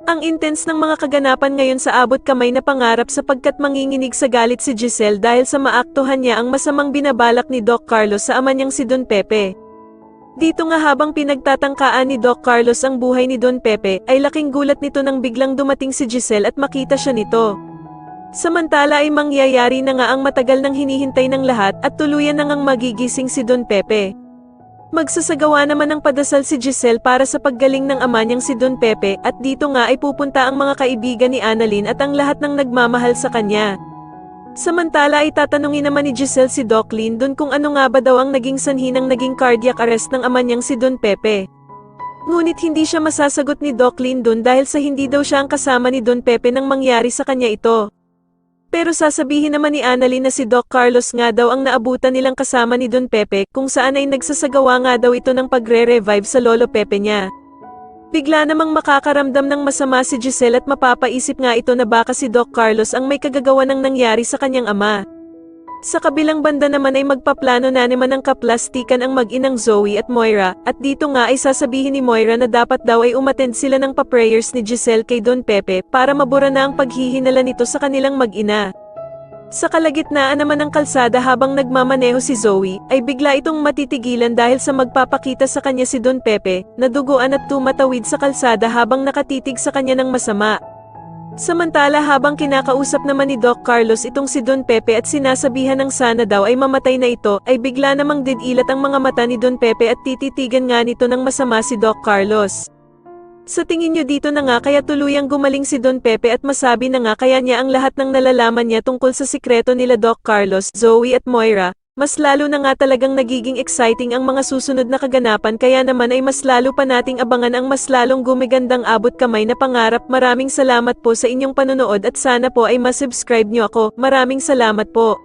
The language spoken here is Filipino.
Ang intense ng mga kaganapan ngayon sa abot kamay na pangarap sapagkat manginginig sa galit si Giselle dahil sa maaktuhan niya ang masamang binabalak ni Doc Carlos sa ama niyang si Don Pepe. Dito nga habang pinagtatangkaan ni Doc Carlos ang buhay ni Don Pepe, ay laking gulat nito nang biglang dumating si Giselle at makita siya nito. Samantala ay mangyayari na nga ang matagal nang hinihintay ng lahat at tuluyan na ngang magigising si Don Pepe. Magsasagawa naman ng padasal si Giselle para sa paggaling ng ama niyang si Don Pepe at dito nga ay pupunta ang mga kaibigan ni Annalyn at ang lahat ng nagmamahal sa kanya. Samantala ay tatanungin naman ni Giselle si Doc Lindon kung ano nga ba daw ang naging sanhi ng naging cardiac arrest ng ama niyang si Don Pepe. Ngunit hindi siya masasagot ni Doc Lindon dahil sa hindi daw siya ang kasama ni Don Pepe nang mangyari sa kanya ito. Pero sasabihin naman ni Annalyn na si Doc Carlos nga daw ang naabutan nilang kasama ni Don Pepe kung saan ay nagsasagawa nga daw ito ng pagre-revive sa lolo Pepe niya. Bigla namang makakaramdam ng masama si Giselle at mapapaisip nga ito na baka si Doc Carlos ang may kagagawa ng nangyari sa kanyang ama. Sa kabilang banda naman ay magpaplano na naman ng kaplastikan ang mag-inang Zoe at Moira, at dito nga ay sasabihin ni Moira na dapat daw ay umattend sila ng pa-prayers ni Giselle kay Don Pepe para mabura na ang paghihinala nito sa kanilang mag-ina. Sa kalagitnaan naman ng kalsada habang nagmamaneho si Zoe, ay bigla itong matitigilan dahil sa magpapakita sa kanya si Don Pepe, na duguan at tumatawid sa kalsada habang nakatitig sa kanya ng masama. Samantala habang kinakausap naman ni Doc Carlos itong si Don Pepe at sinasabihan ng sana daw ay mamatay na ito, ay bigla namang didilat ang mga mata ni Don Pepe at tititigan nga nito ng masama si Doc Carlos. Sa tingin nyo dito na nga kaya tuluyang gumaling si Don Pepe at masabi na nga kaya niya ang lahat ng nalalaman niya tungkol sa sikreto nila Doc Carlos, Zoe at Moira. Mas lalo na nga talagang nagiging exciting ang mga susunod na kaganapan kaya naman ay mas lalo pa nating abangan ang mas lalong gumigandang abot kamay na pangarap. Maraming salamat po sa inyong panonood at sana po ay masubscribe nyo ako. Maraming salamat po.